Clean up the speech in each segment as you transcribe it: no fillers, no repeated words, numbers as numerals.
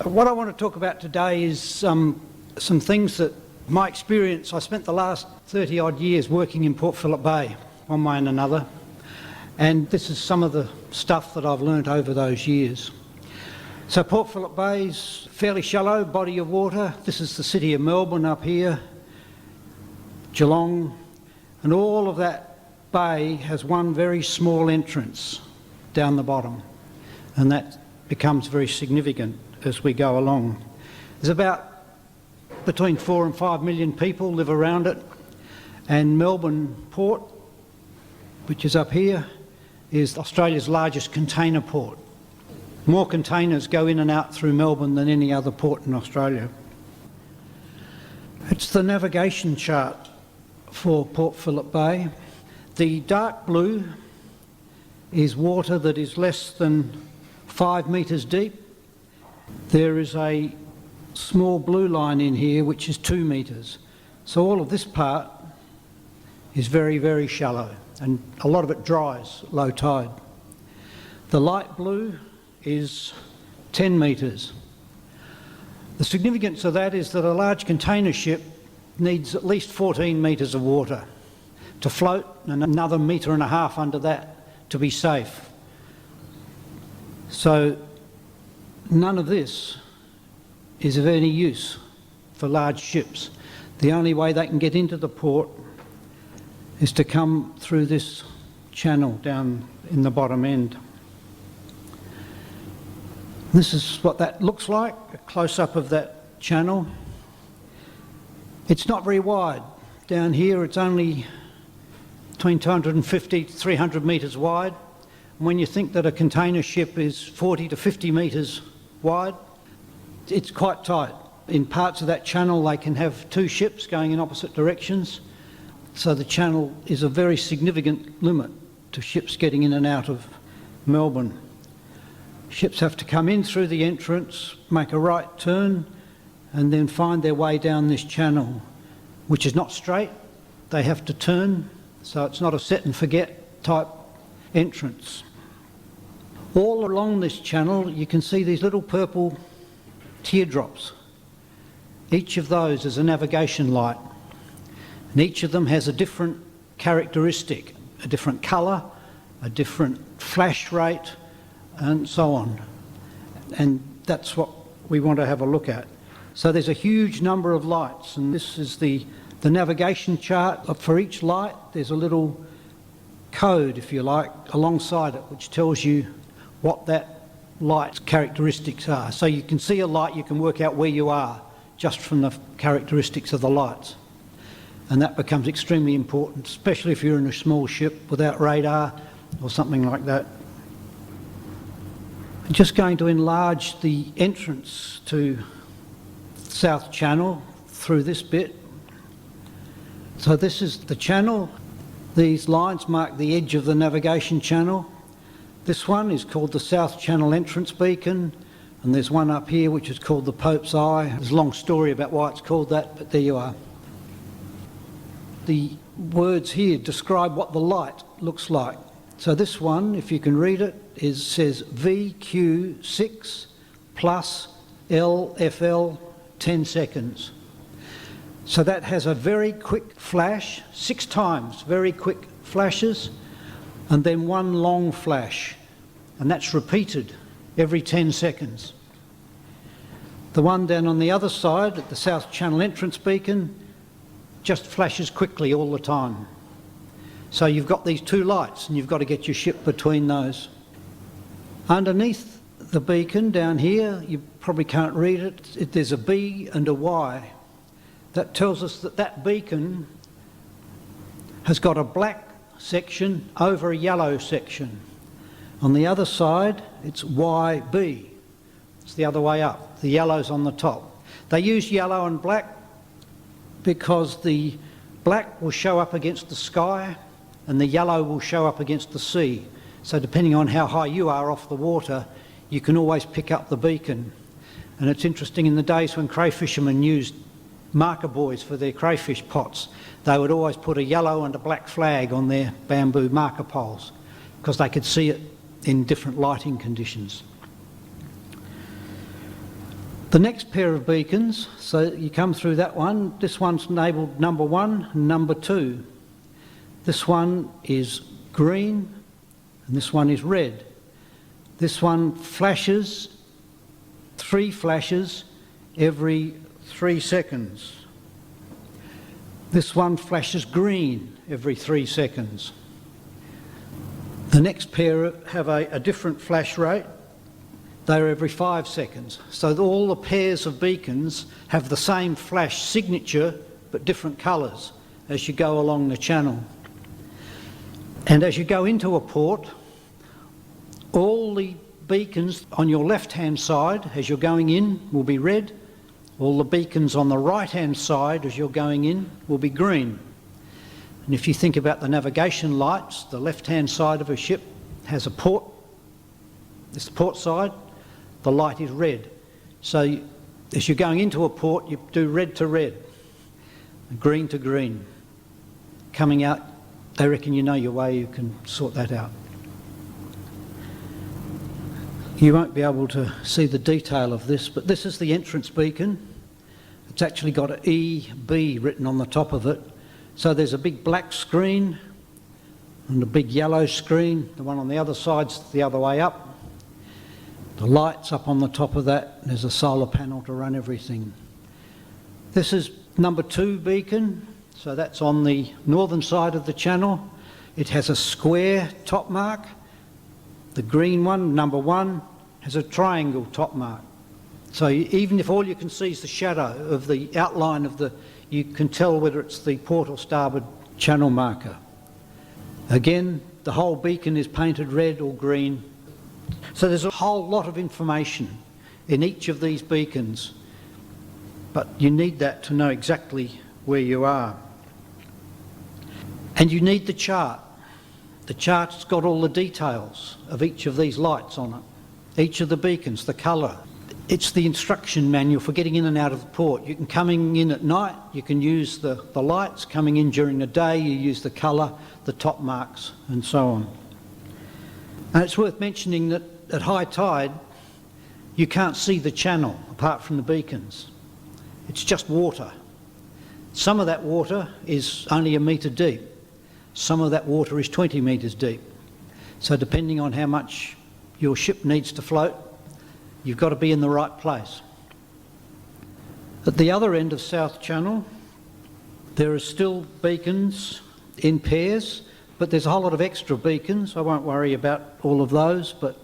What I want to talk about today is some things that my experience. I spent the last 30 odd years working in Port Phillip Bay one way and another, and this is some of the stuff that I've learnt over those years. So Port Phillip Bay is fairly shallow body of water. This is the city of Melbourne up here, Geelong, and all of that bay has one very small entrance down the bottom, and that becomes very significant as we go along. There's about between 4 and 5 million people live around it, and Melbourne Port, which is up here, is Australia's largest container port. More containers go in and out through Melbourne than any other port in Australia. It's the navigation chart for Port Phillip Bay. The dark blue is water that is less than 5 metres deep. There is a small blue line in here which is 2 metres. So all of this part is very, very shallow, and a lot of it dries at low tide. The light blue is 10 metres. The significance of that is that a large container ship needs at least 14 metres of water to float, and another 1.5 metres under that to be safe. So none of this is of any use for large ships. The only way they can get into the port is to come through this channel down in the bottom end. This is what that looks like, a close-up of that channel. It's not very wide. Down here it's only between 250 to 300 metres wide. And when you think that a container ship is 40 to 50 metres wide, it's quite tight. In parts of that channel they can have 2 ships going in opposite directions, so the channel is a very significant limit to ships getting in and out of Melbourne. Ships have to come in through the entrance, make a right turn, and then find their way down this channel, which is not straight. They have to turn, so it's not a set and forget type entrance. All along this channel you can see these little purple teardrops. Each of those is a navigation light, and each of them has a different characteristic, a different colour, a different flash rate, and so on. And that's what we want to have a look at. So there's a huge number of lights, and this is the navigation chart. For each light there's a little code, if you like, alongside it, which tells you what that light's characteristics are. So you can see a light, you can work out where you are just from the characteristics of the lights. And that becomes extremely important, especially if you're in a small ship without radar or something like that. I'm just going to enlarge the entrance to South Channel through this bit. So this is the channel. These lines mark the edge of the navigation channel. This one is called the South Channel Entrance Beacon, and there's one up here which is called the Pope's Eye. There's a long story about why it's called that, but there you are. The words here describe what the light looks like. So this one, if you can read it, says VQ6 plus LFL 10 seconds. So that has a very quick flash, 6 times very quick flashes, and then one long flash, and that's repeated every 10 seconds. The one down on the other side at the South Channel Entrance Beacon just flashes quickly all the time. So you've got these 2 lights, and you've got to get your ship between those. Underneath the beacon down here, you probably can't read it, there's a B and a Y. That tells us that that beacon has got a black section over a yellow section. On the other side, it's YB. It's the other way up. The yellow's on the top. They use yellow and black because the black will show up against the sky and the yellow will show up against the sea. So depending on how high you are off the water, you can always pick up the beacon. And it's interesting, in the days when crayfishermen used marker buoys for their crayfish pots, they would always put a yellow and a black flag on their bamboo marker poles because they could see it in different lighting conditions. The next pair of beacons, so you come through that one, this one's labelled number 1 and number 2. This one is green and this one is red. This one flashes, 3 flashes every 3 seconds. This one flashes green every 3 seconds. The next pair have a different flash rate. They're every 5 seconds. So all the pairs of beacons have the same flash signature but different colours as you go along the channel. And as you go into a port, all the beacons on your left-hand side as you're going in will be red. All the beacons on the right-hand side as you're going in will be green. And if you think about the navigation lights, the left-hand side of a ship has a port. This is the port side. The light is red. So as you're going into a port, you do red to red, green to green. Coming out, they reckon you know your way, you can sort that out. You won't be able to see the detail of this, but this is the entrance beacon. It's actually got an EB written on the top of it. So there's a big black screen and a big yellow screen. The one on the other side's the other way up. The light's up on the top of that. There's a solar panel to run everything. This is number 2 beacon. So that's on the northern side of the channel. It has a square top mark. The green one, number 1, has a triangle top mark. So even if all you can see is the shadow of the outline of the, you can tell whether it's the port or starboard channel marker. Again, the whole beacon is painted red or green. So there's a whole lot of information in each of these beacons, but you need that to know exactly where you are. And you need the chart. The chart's got all the details of each of these lights on it, each of the beacons, the colour. It's the instruction manual for getting in and out of the port. You can coming in at night, you can use the lights. Coming in during the day, you use the colour, the top marks, and so on. And it's worth mentioning that at high tide, you can't see the channel apart from the beacons. It's just water. Some of that water is only 1 metre deep. Some of that water is 20 metres deep. So depending on how much your ship needs to float, you've got to be in the right place. At the other end of South Channel, there are still beacons in pairs, but there's a whole lot of extra beacons. I won't worry about all of those, but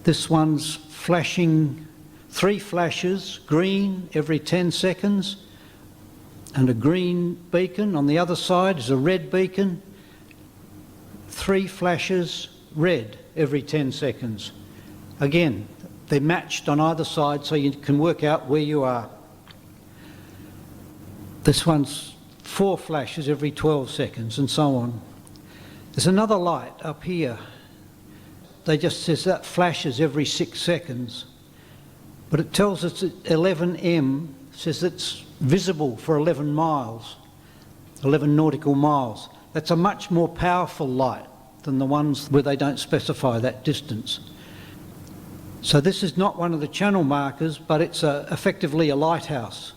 this one's flashing 3 flashes, green every 10 seconds, and a green beacon. On the other side is a red beacon, 3 flashes, red every 10 seconds. Again, they're matched on either side so you can work out where you are. This one's 4 flashes every 12 seconds and so on. There's another light up here. They just says that flashes every 6 seconds. But it tells us that 11M says it's visible for 11 miles, 11 nautical miles. That's a much more powerful light than the ones where they don't specify that distance. So this is not one of the channel markers, but it's effectively a lighthouse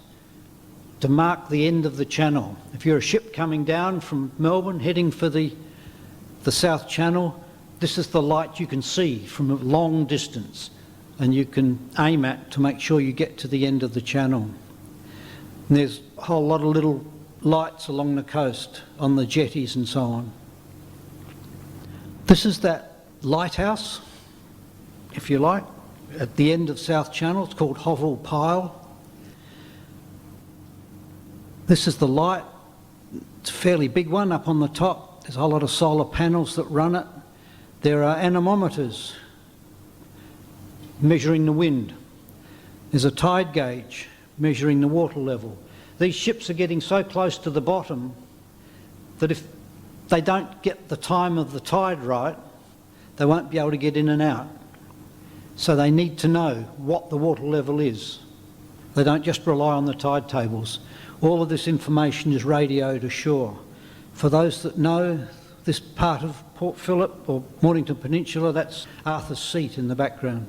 to mark the end of the channel. If you're a ship coming down from Melbourne heading for the South Channel, this is the light you can see from a long distance and you can aim at to make sure you get to the end of the channel. And there's a whole lot of little lights along the coast, on the jetties and so on. This is that lighthouse, if you like, at the end of South Channel. It's called Hovell Pile. This is the light. It's a fairly big one up on the top. There's a whole lot of solar panels that run it. There are anemometers measuring the wind. There's a tide gauge measuring the water level. These ships are getting so close to the bottom that if they don't get the time of the tide right, they won't be able to get in and out. So they need to know what the water level is. They don't just rely on the tide tables. All of this information is radioed ashore. For those that know this part of Port Phillip or Mornington Peninsula, that's Arthur's Seat in the background.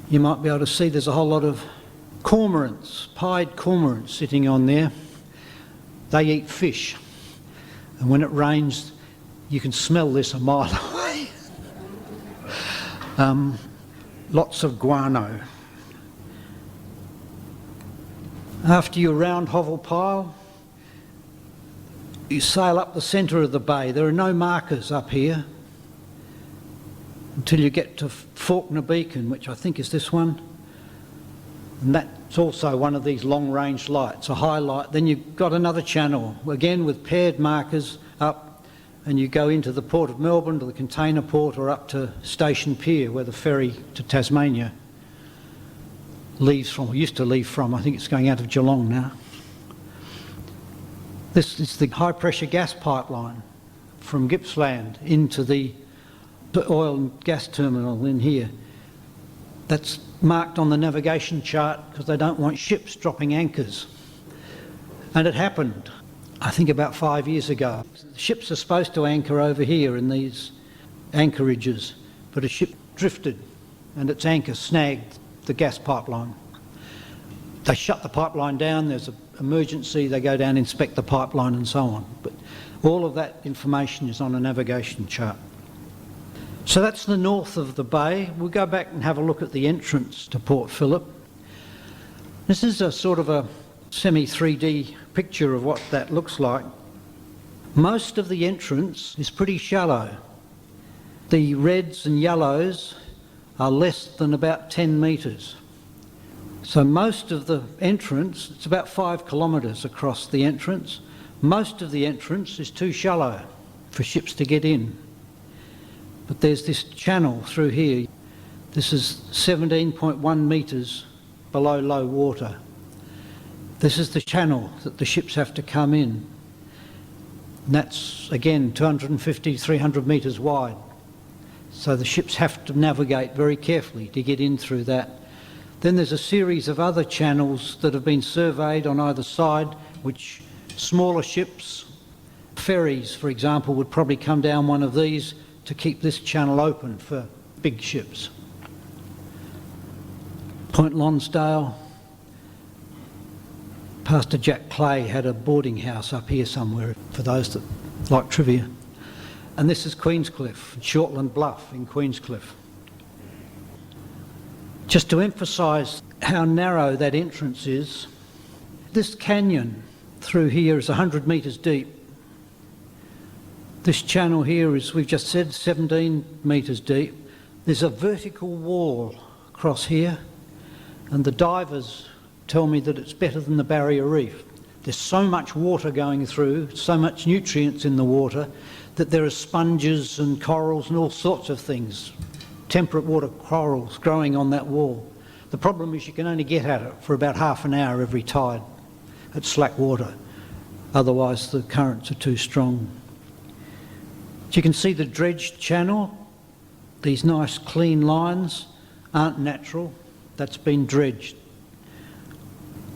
you might be able to see there's a whole lot of cormorants, pied cormorants sitting on there. They eat fish, and when it rains you can smell this a mile away. Lots of guano. After you round Hovel Pile, you sail up the centre of the bay. There are no markers up here until you get to Fortner Beacon, which I think is this one. And that's also one of these long-range lights, a high light. Then you've got another channel, again with paired markers up, and you go into the Port of Melbourne, to the container port, or up to Station Pier, where the ferry to Tasmania leaves from, or used to leave from. I think it's going out of Geelong now. This is the high-pressure gas pipeline from Gippsland into the oil and gas terminal in here. That's marked on the navigation chart because they don't want ships dropping anchors. And it happened, I think, about 5 years ago. Ships are supposed to anchor over here in these anchorages, but a ship drifted and its anchor snagged the gas pipeline. They shut the pipeline down, there's an emergency, they go down, inspect the pipeline and so on. But all of that information is on a navigation chart. So that's the north of the bay. We'll go back and have a look at the entrance to Port Phillip. This is a sort of a semi-3D picture of what that looks like. Most of the entrance is pretty shallow. The reds and yellows are less than about 10 metres. So most of the entrance, it's about 5 kilometres across the entrance. Most of the entrance is too shallow for ships to get in. But there's this channel through here. This is 17.1 metres below low water. This is the channel that the ships have to come in. And that's, again, 250, 300 metres wide. So the ships have to navigate very carefully to get in through that. Then there's a series of other channels that have been surveyed on either side, which smaller ships, ferries, for example, would probably come down one of these to keep this channel open for big ships. Point Lonsdale. Pastor Jack Clay had a boarding house up here somewhere, for those that like trivia. And this is Queenscliff, Shortland Bluff in Queenscliff. Just to emphasise how narrow that entrance is, this canyon through here is 100 metres deep. This channel here is, we've just said, 17 metres deep. There's a vertical wall across here, and the divers tell me that it's better than the barrier reef. There's so much water going through, so much nutrients in the water, that there are sponges and corals and all sorts of things, temperate water corals growing on that wall. The problem is you can only get at it for about half an hour every tide at slack water. Otherwise the currents are too strong. You can see the dredged channel. These nice clean lines aren't natural. That's been dredged.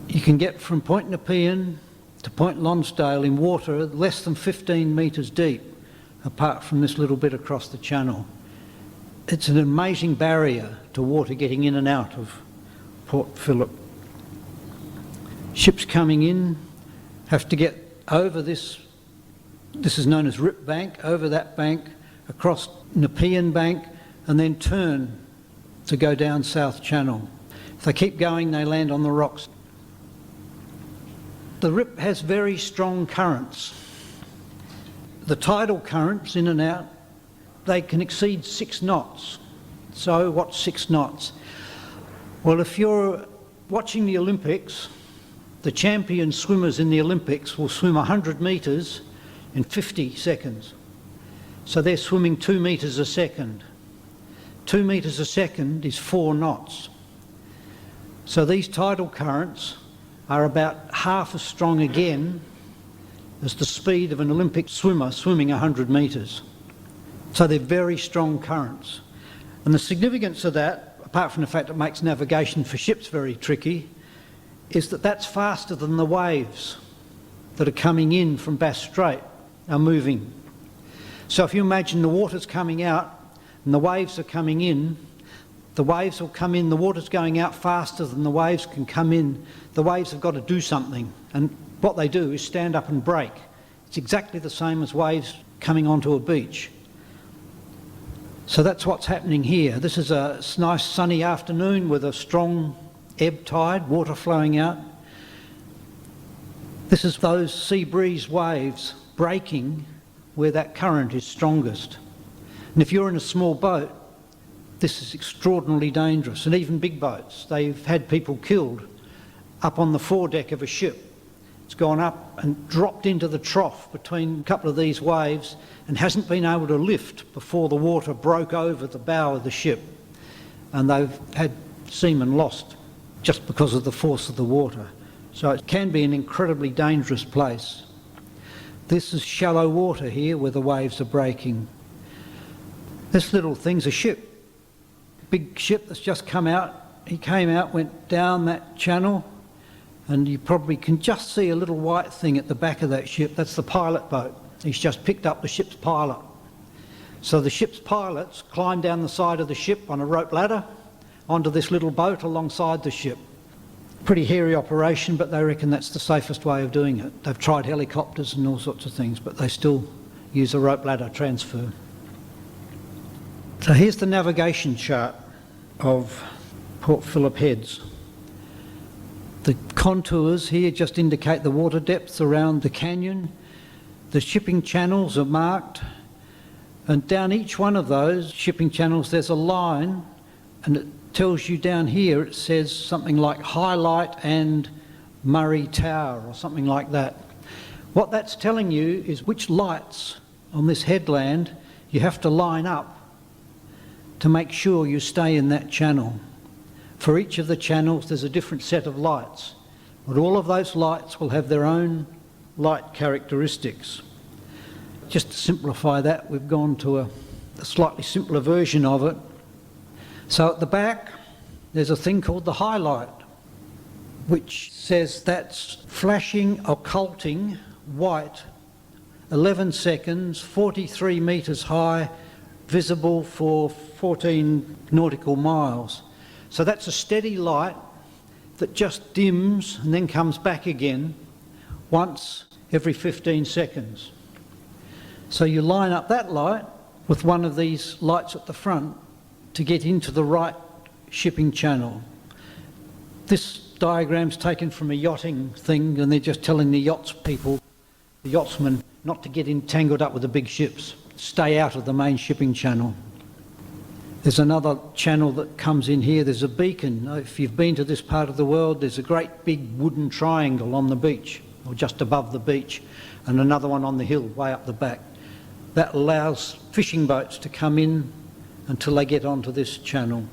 You can get from Point Nepean to Point Lonsdale in water less than 15 metres deep, apart from this little bit across the channel. It's an amazing barrier to water getting in and out of Port Phillip. Ships coming in have to get over this is known as Rip Bank, over that bank, across Nepean Bank, and then turn to go down South Channel. If they keep going, they land on the rocks. The Rip has very strong currents. The tidal currents in and out, they can exceed 6 knots. So what's 6 knots? Well, if you're watching the Olympics, the champion swimmers in the Olympics will swim 100 metres in 50 seconds. So they're swimming 2 metres a second. 2 metres a second is 4 knots. So these tidal currents are about half as strong again as the speed of an Olympic swimmer swimming 100 metres. So they're very strong currents. And the significance of that, apart from the fact it makes navigation for ships very tricky, is that that's faster than the waves that are coming in from Bass Strait are moving. So if you imagine the water's coming out and the waves are coming in, The waves will come in, the water's going out faster than the waves can come in. The waves have got to do something, and what they do is stand up and break. It's exactly the same as waves coming onto a beach. So that's what's happening here. This is a nice sunny afternoon with a strong ebb tide, water flowing out. This is those sea breeze waves breaking where that current is strongest. And if you're in a small boat, this is extraordinarily dangerous. And even big boats, they've had people killed up on the foredeck of a ship. It's gone up and dropped into the trough between a couple of these waves and hasn't been able to lift before the water broke over the bow of the ship. And they've had seamen lost just because of the force of the water. So it can be an incredibly dangerous place. This is shallow water here where the waves are breaking. This little thing's a ship. Big ship that's just come out. He came out, went down that channel, and you probably can just see a little white thing at the back of that ship. That's the pilot boat. He's just picked up the ship's pilot. So the ship's pilots climb down the side of the ship on a rope ladder onto this little boat alongside the ship. Pretty hairy operation, but they reckon that's the safest way of doing it. They've tried helicopters and all sorts of things, but they still use a rope ladder transfer. So here's the navigation chart of Port Phillip Heads. The contours here just indicate the water depths around the canyon. The shipping channels are marked, and down each one of those shipping channels there's a line, and it tells you down here, it says something like Highlight and Murray Tower or something like that. What that's telling you is which lights on this headland you have to line up to make sure you stay in that channel. For each of the channels there's a different set of lights, but all of those lights will have their own light characteristics. Just to simplify that, we've gone to a slightly simpler version of it. So at the back there's a thing called the highlight, which says that's flashing, occulting, white, 11 seconds, 43 metres high, visible for 14 nautical miles. So that's a steady light that just dims and then comes back again once every 15 seconds. So you line up that light with one of these lights at the front to get into the right shipping channel. This diagram's taken from a yachting thing, and they're just telling the the yachtsmen, not to get entangled up with the big ships. Stay out of the main shipping channel. There's another channel that comes in here. There's a beacon. If you've been to this part of the world, there's a great big wooden triangle on the beach, or just above the beach, and another one on the hill way up the back. That allows fishing boats to come in until they get onto this channel.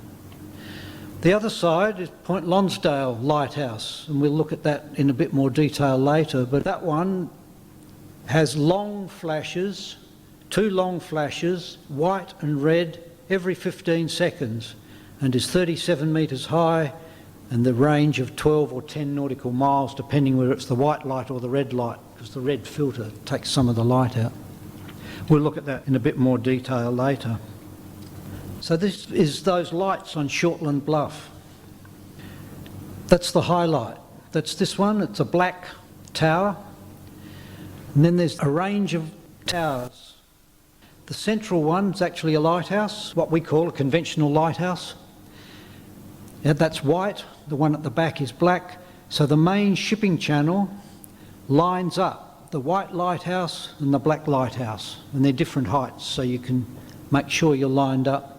The other side is Point Lonsdale Lighthouse, and we'll look at that in a bit more detail later, but that one has long flashes, 2 long flashes, white and red, every 15 seconds, and is 37 metres high and the range of 12 or 10 nautical miles, depending whether it's the white light or the red light, because the red filter takes some of the light out. We'll look at that in a bit more detail later. So this is those lights on Shortland Bluff. That's the highlight. That's this one. It's a black tower. And then there's a range of towers. The central one's actually a lighthouse, what we call a conventional lighthouse. And that's white. The one at the back is black. So the main shipping channel lines up the white lighthouse and the black lighthouse. And they're different heights, so you can make sure you're lined up.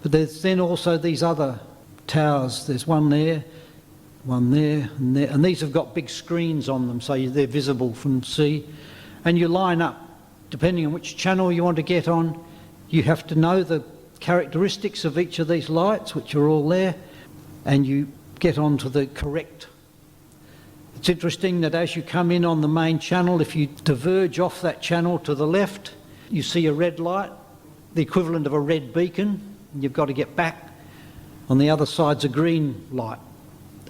But there's then also these other towers. There's one there, and there. And these have got big screens on them, so they're visible from sea. And you line up. Depending on which channel you want to get on, you have to know the characteristics of each of these lights, which are all there, and you get onto the correct. It's interesting that as you come in on the main channel, if you diverge off that channel to the left, you see a red light, the equivalent of a red beacon. You've got to get back. On the other side's a green light,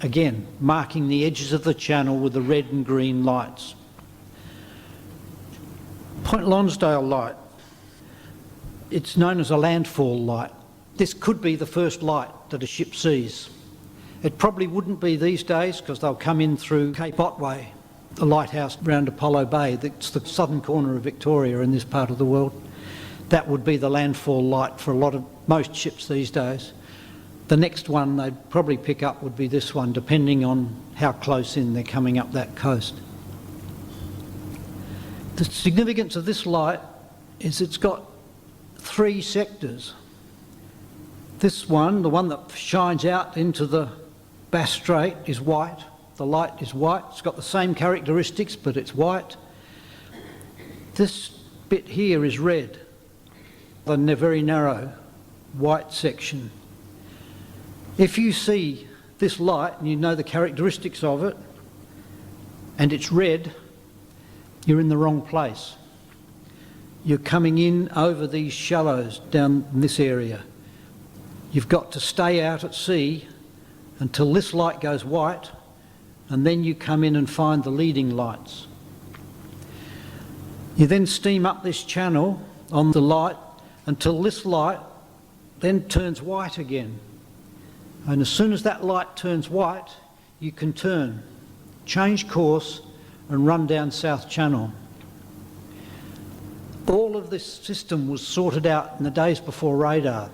again marking the edges of the channel with the red and green lights. Point Lonsdale Light, it's known as a landfall light. This could be the first light that a ship sees. It probably wouldn't be these days because they'll come in through Cape Otway, the lighthouse around Apollo Bay. That's the southern corner of Victoria in this part of the world. That would be the Landfall Light for most ships these days. The next one they'd probably pick up would be this one, depending on how close in they're coming up that coast. The significance of this light is it's got 3 sectors. This one, the one that shines out into the Bass Strait, is white. The light is white. It's got the same characteristics, but it's white. This bit here is red, the very narrow white section. If you see this light and you know the characteristics of it, and it's red, you're in the wrong place. You're coming in over these shallows down in this area. You've got to stay out at sea until this light goes white, and then you come in and find the leading lights. You then steam up this channel on the light until this light then turns white again. And as soon as that light turns white, you can turn, change course and run down South Channel. All of this system was sorted out in the days before radar.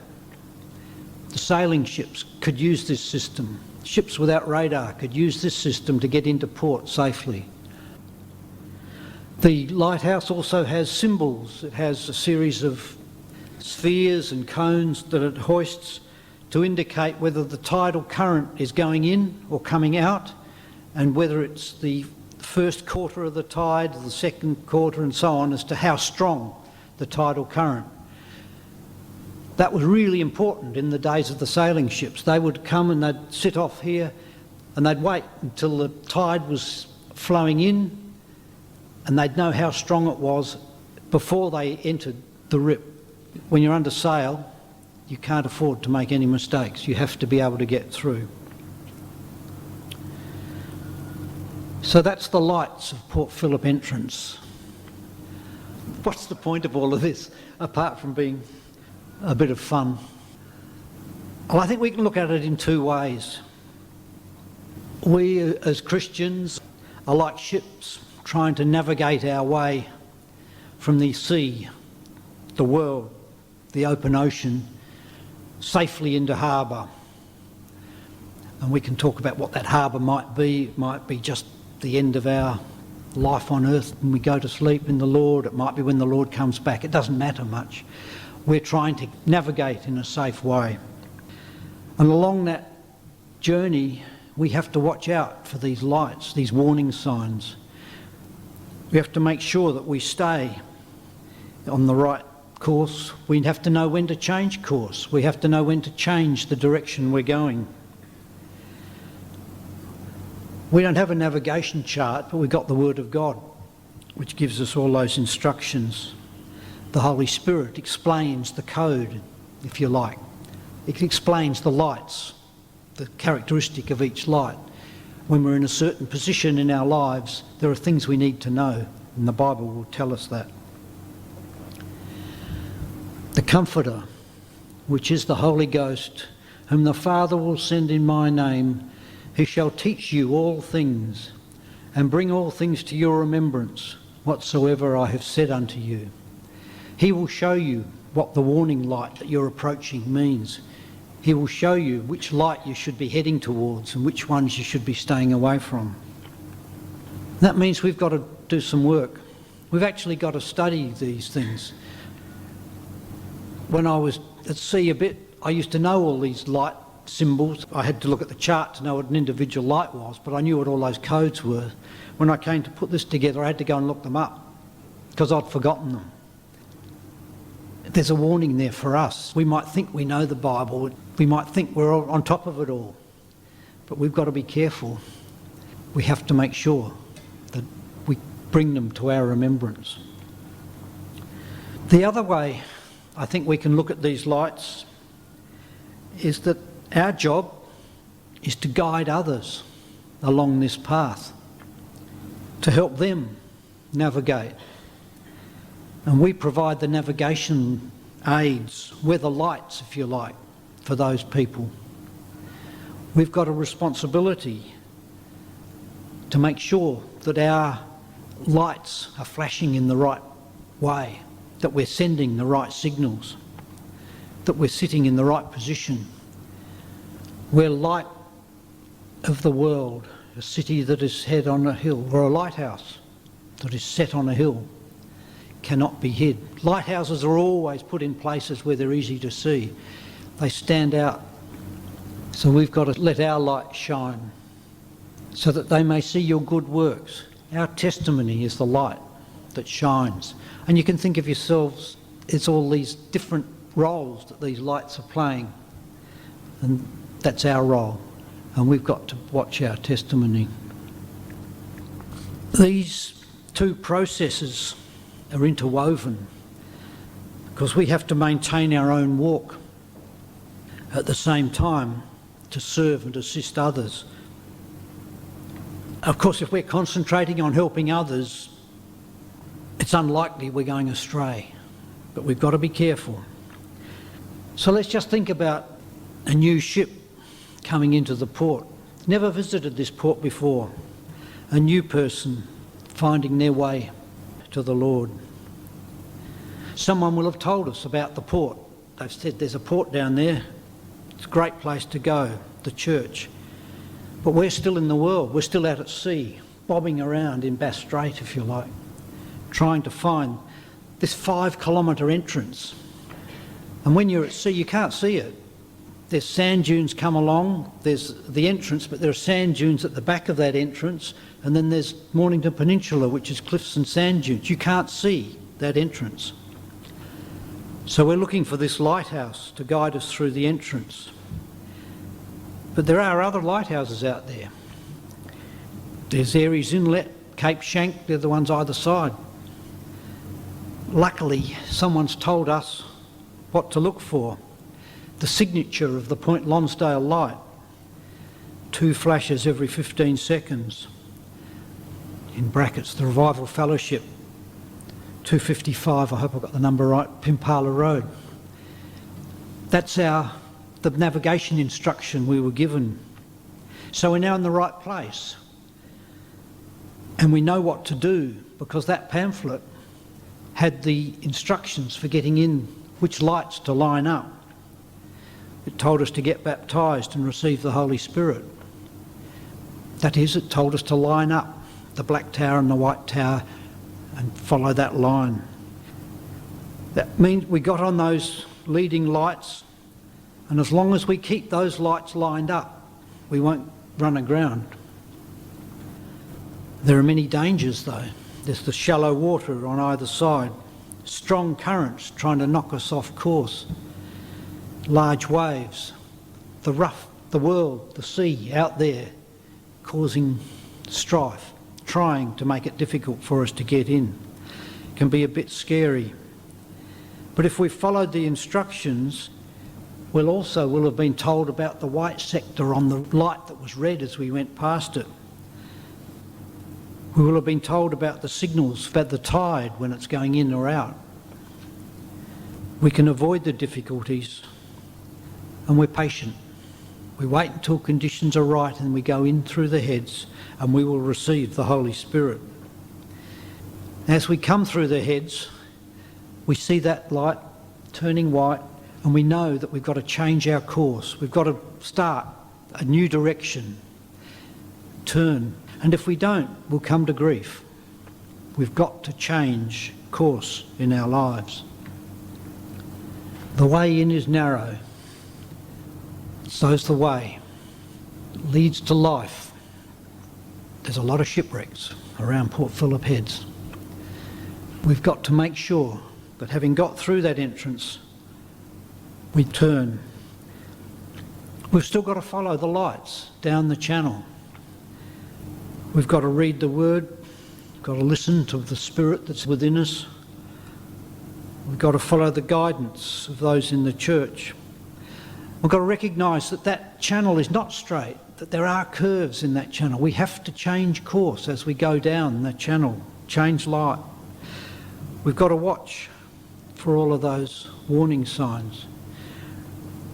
The sailing ships could use this system. Ships without radar could use this system to get into port safely. The lighthouse also has symbols. It has a series of spheres and cones that it hoists to indicate whether the tidal current is going in or coming out, and whether it's the first quarter of the tide, the second quarter, and so on, as to how strong the tidal current. That was really important in the days of the sailing ships. They would come and they'd sit off here and they'd wait until the tide was flowing in, and they'd know how strong it was before they entered the rip. When you're under sail, you can't afford to make any mistakes. You have to be able to get through. So that's the lights of Port Phillip entrance. What's the point of all of this, apart from being a bit of fun? Well, I think we can look at it in 2 ways. We as Christians are like ships trying to navigate our way from the sea, the world, the open ocean, safely into harbour. And we can talk about what that harbour might be. It might be just the end of our life on earth when we go to sleep in the Lord. It might be when the Lord comes back. It doesn't matter much. We're trying to navigate in a safe way. And along that journey, we have to watch out for these lights, these warning signs. We have to make sure that we stay on the right course. We have to know when to change course. We have to know when to change the direction we're going. We don't have a navigation chart, but we've got the Word of God, which gives us all those instructions. The Holy Spirit explains the code, if you like. It explains the lights, the characteristic of each light. When we're in a certain position in our lives, there are things we need to know, and the Bible will tell us that. The Comforter, which is the Holy Ghost, whom the Father will send in my name, he shall teach you all things, and bring all things to your remembrance, whatsoever I have said unto you. He will show you what the warning light that you're approaching means. He will show you which light you should be heading towards and which ones you should be staying away from. That means we've got to do some work. We've actually got to study these things. When I was at sea a bit, I used to know all these light symbols. I had to look at the chart to know what an individual light was, but I knew what all those codes were. When I came to put this together, I had to go and look them up because I'd forgotten them. There's a warning there for us. We might think we know the Bible. We might think we're on top of it all. But we've got to be careful. We have to make sure that we bring them to our remembrance. The other way I think we can look at these lights is that our job is to guide others along this path, to help them navigate. And we provide the navigation aids, we're the lights, if you like. for those people. We've got a responsibility to make sure that our lights are flashing in the right way, that we're sending the right signals, that we're sitting in the right position. We're light of the world, a city that is set on a hill, or a lighthouse that is set on a hill, cannot be hid. Lighthouses are always put in places where they're easy to see. They stand out. So we've got to let our light shine so that they may see your good works. Our testimony is the light that shines. And you can think of yourselves, it's all these different roles that these lights are playing. And that's our role. And we've got to watch our testimony. These two processes are interwoven because we have to maintain our own walk at the same time to serve and assist others. Of course, if we're concentrating on helping others, it's unlikely we're going astray, but we've got to be careful. So let's just think about a new ship coming into the port. Never visited this port before. A new person finding their way to the Lord. Someone will have told us about the port. They've said there's a port down there. It's a great place to go, the church. But we're still in the world. We're still out at sea, bobbing around in Bass Strait, if you like, trying to find this 5-kilometre entrance. And when you're at sea, you can't see it. There's sand dunes come along, there's the entrance, but there are sand dunes at the back of that entrance, and then there's Mornington Peninsula, which is cliffs and sand dunes. You can't see that entrance. So we're looking for this lighthouse to guide us through the entrance. But there are other lighthouses out there. There's Aries Inlet, Cape Shank, they're the ones either side. Luckily, someone's told us what to look for. The signature of the Point Lonsdale light. 2 flashes every 15 seconds. In brackets, the Revival Fellowship, 255, I hope I got the number right, Pimpala Road. That's the navigation instruction we were given. So we're now in the right place. And we know what to do because that pamphlet had the instructions for getting in, which lights to line up. It told us to get baptised and receive the Holy Spirit. That is, it told us to line up the black tower and the white tower and follow that line. That means we got on those leading lights, and as long as we keep those lights lined up, we won't run aground. There are many dangers though. There's the shallow water on either side, strong currents trying to knock us off course, large waves, the rough, the world, the sea out there causing strife, trying to make it difficult for us to get in. It can be a bit scary. But if we followed the instructions, we'll have been told about the white sector on the light that was red as we went past it. We will have been told about the signals, about the tide when it's going in or out. We can avoid the difficulties, and we're patient. We wait until conditions are right and we go in through the heads and we will receive the Holy Spirit. As we come through the heads, we see that light turning white and we know that we've got to change our course. We've got to start a new direction, turn. And if we don't, we'll come to grief. We've got to change course in our lives. The way in is narrow. So's the way. It leads to life. There's a lot of shipwrecks around Port Phillip Heads. We've got to make sure that having got through that entrance, we turn. We've still got to follow the lights down the channel. We've got to read the Word, we've got to listen to the Spirit that's within us. We've got to follow the guidance of those in the church. We've got to recognise that that channel is not straight, that there are curves in that channel. We have to change course as we go down that channel, change light. We've got to watch for all of those warning signs.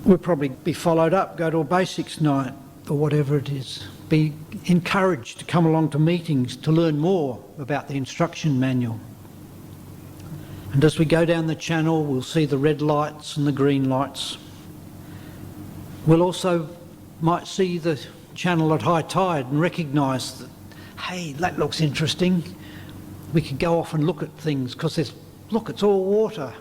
We'll probably be followed up, go to a basics night or whatever it is. Be encouraged to come along to meetings to learn more about the instruction manual. And as we go down the channel, we'll see the red lights and the green lights. We'll also might see the channel at high tide and recognise that, hey, that looks interesting. We could go off and look at things because look, it's all water.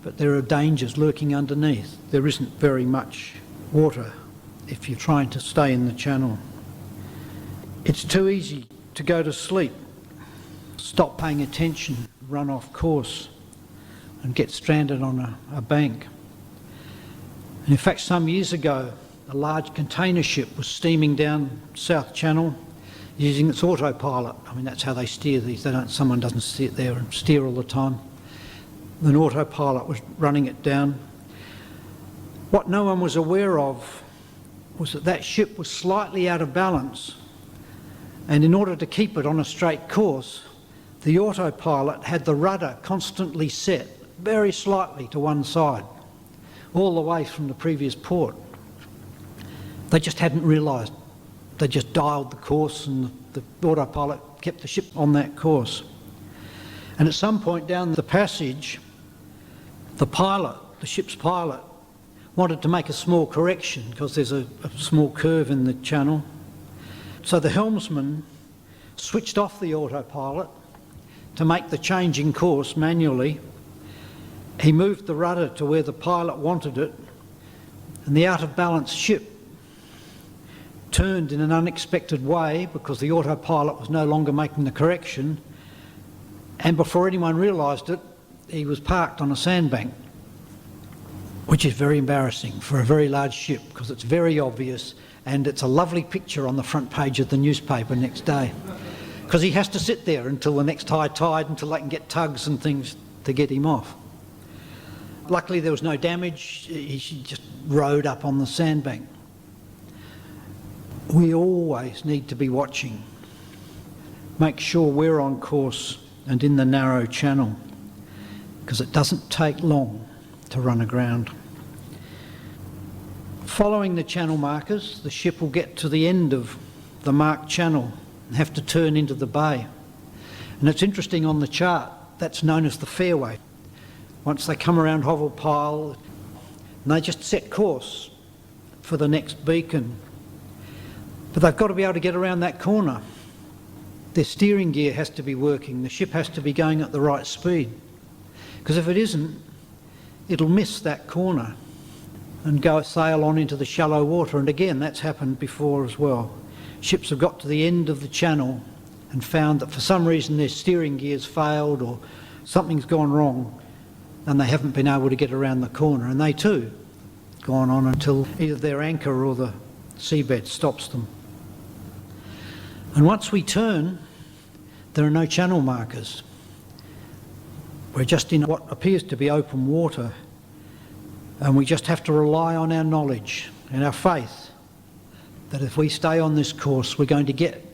But there are dangers lurking underneath. There isn't very much water if you're trying to stay in the channel. It's too easy to go to sleep, stop paying attention, run off course and get stranded on a bank. And in fact, some years ago, a large container ship was steaming down South Channel using its autopilot. I mean, that's how they steer these. Someone doesn't sit there and steer all the time. An autopilot was running it down. What no one was aware of was that that ship was slightly out of balance, and in order to keep it on a straight course, the autopilot had the rudder constantly set very slightly to one side, all the way from the previous port. They just hadn't realised. They just dialed the course and the autopilot kept the ship on that course. And at some point down the passage, the ship's pilot, wanted to make a small correction because there's a small curve in the channel. So the helmsman switched off the autopilot to make the change in course manually. He moved the rudder to where the pilot wanted it, and the out of balance ship turned in an unexpected way because the autopilot was no longer making the correction, and before anyone realised it, he was parked on a sandbank, which is very embarrassing for a very large ship because it's very obvious and it's a lovely picture on the front page of the newspaper next day, because he has to sit there until the next high tide, until they can get tugs and things to get him off. Luckily there was no damage. He just rode up on the sandbank. We always need to be watching. Make sure we're on course and in the narrow channel, because it doesn't take long to run aground. Following the channel markers, the ship will get to the end of the marked channel and have to turn into the bay. And it's interesting, on the chart, that's known as the fairway. Once they come around Hovel Pile, and they just set course for the next beacon. But they've got to be able to get around that corner. Their steering gear has to be working, the ship has to be going at the right speed. Because if it isn't, it'll miss that corner and go sail on into the shallow water. And again, that's happened before as well. Ships have got to the end of the channel and found that for some reason their steering gear's failed or something's gone wrong, and they haven't been able to get around the corner, and they too gone on until either their anchor or the seabed stops them. And once we turn, there are no channel markers. We're just in what appears to be open water, and we just have to rely on our knowledge and our faith that if we stay on this course, we're going to get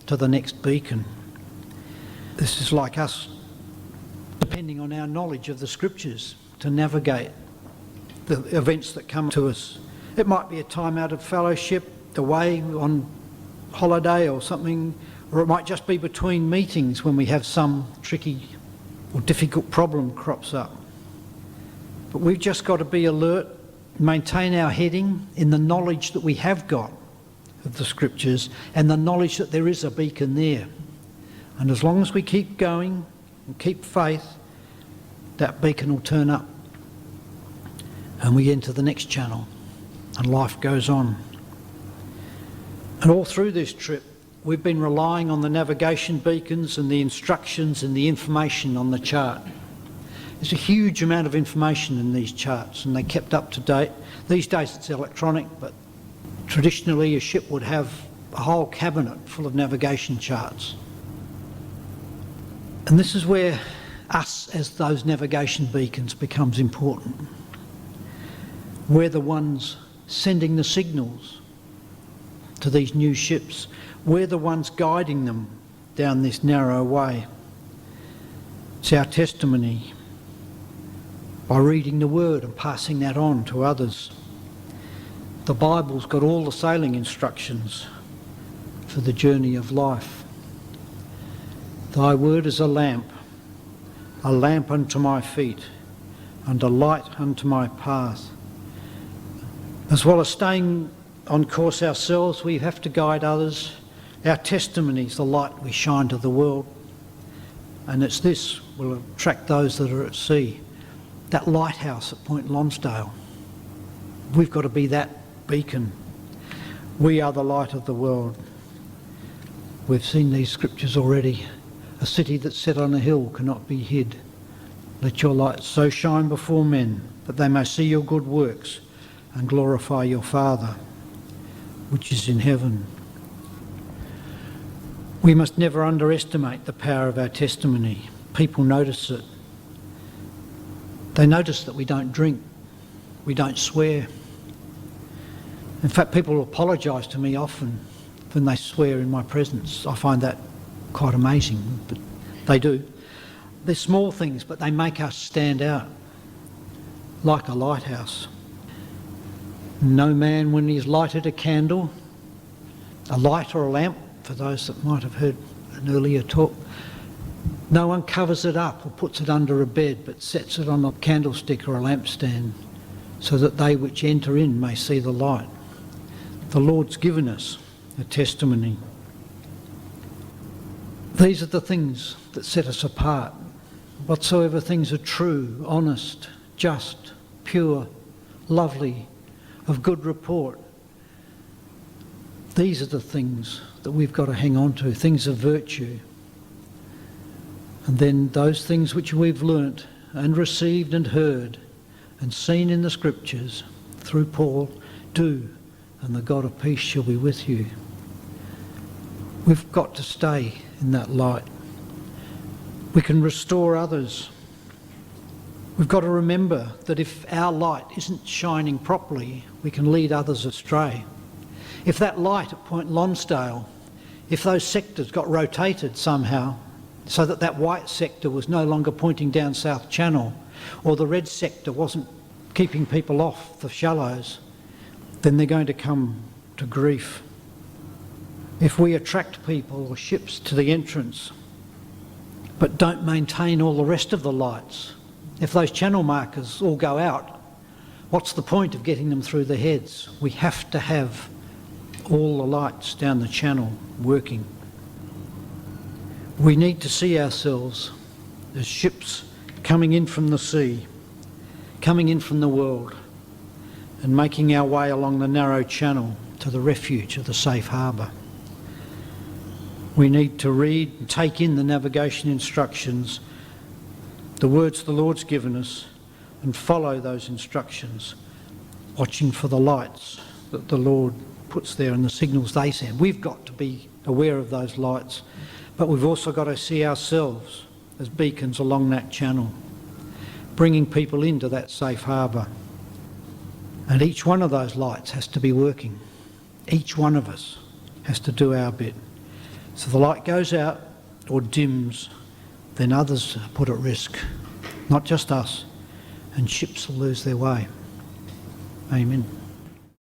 to the next beacon. This is like us depending on our knowledge of the scriptures to navigate the events that come to us. It might be a time out of fellowship, away on holiday or something, or it might just be between meetings when we have some tricky or difficult problem crops up. But we've just got to be alert, maintain our heading in the knowledge that we have got of the scriptures and the knowledge that there is a beacon there. And as long as we keep going and keep faith, that beacon will turn up and we enter the next channel and life goes on. And all through this trip, we've been relying on the navigation beacons and the instructions and the information on the chart. There's a huge amount of information in these charts and they're kept up to date. These days it's electronic, but traditionally a ship would have a whole cabinet full of navigation charts. And this is where us as those navigation beacons becomes important. We're the ones sending the signals to these new ships. We're the ones guiding them down this narrow way. It's our testimony by reading the word and passing that on to others. The Bible's got all the sailing instructions for the journey of life. Thy word is a lamp unto my feet, and a light unto my path. As well as staying on course ourselves, we have to guide others. Our testimony is the light we shine to the world, and it's this will attract those that are at sea. That lighthouse at Point Lonsdale, we've got to be that beacon. We are the light of the world. We've seen these scriptures already. A city that's set on a hill cannot be hid. Let your light so shine before men that they may see your good works and glorify your Father, which is in heaven. We must never underestimate the power of our testimony. People notice it. They notice that we don't drink, we don't swear. In fact, people apologise to me often when they swear in my presence. I find that quite amazing, but they do. They're small things, but they make us stand out like a lighthouse. No man, when he's lighted a candle, a light or a lamp, for those that might have heard an earlier talk, no one covers it up or puts it under a bed, but sets it on a candlestick or a lampstand, so that they which enter in may see the light. The Lord's given us a testimony. These are the things that set us apart. Whatsoever things are true, honest, just, pure, lovely, of good report. These are the things that we've got to hang on to, things of virtue. And then those things which we've learnt and received and heard and seen in the scriptures through Paul, do, and the God of peace shall be with you. We've got to stay in that light. We can restore others. We've got to remember that if our light isn't shining properly, we can lead others astray. If that light at Point Lonsdale, if those sectors got rotated somehow, so that that white sector was no longer pointing down South Channel, or the red sector wasn't keeping people off the shallows, then they're going to come to grief. If we attract people or ships to the entrance, but don't maintain all the rest of the lights, if those channel markers all go out, what's the point of getting them through the heads? We have to have all the lights down the channel working. We need to see ourselves as ships coming in from the sea, coming in from the world, and making our way along the narrow channel to the refuge of the safe harbour. We need to read and take in the navigation instructions, the words the Lord's given us, and follow those instructions, watching for the lights that the Lord puts there and the signals they send. We've got to be aware of those lights, but we've also got to see ourselves as beacons along that channel, bringing people into that safe harbour. And each one of those lights has to be working. Each one of us has to do our bit. So the light goes out or dims, then others are put at risk, not just us, and ships will lose their way. Amen.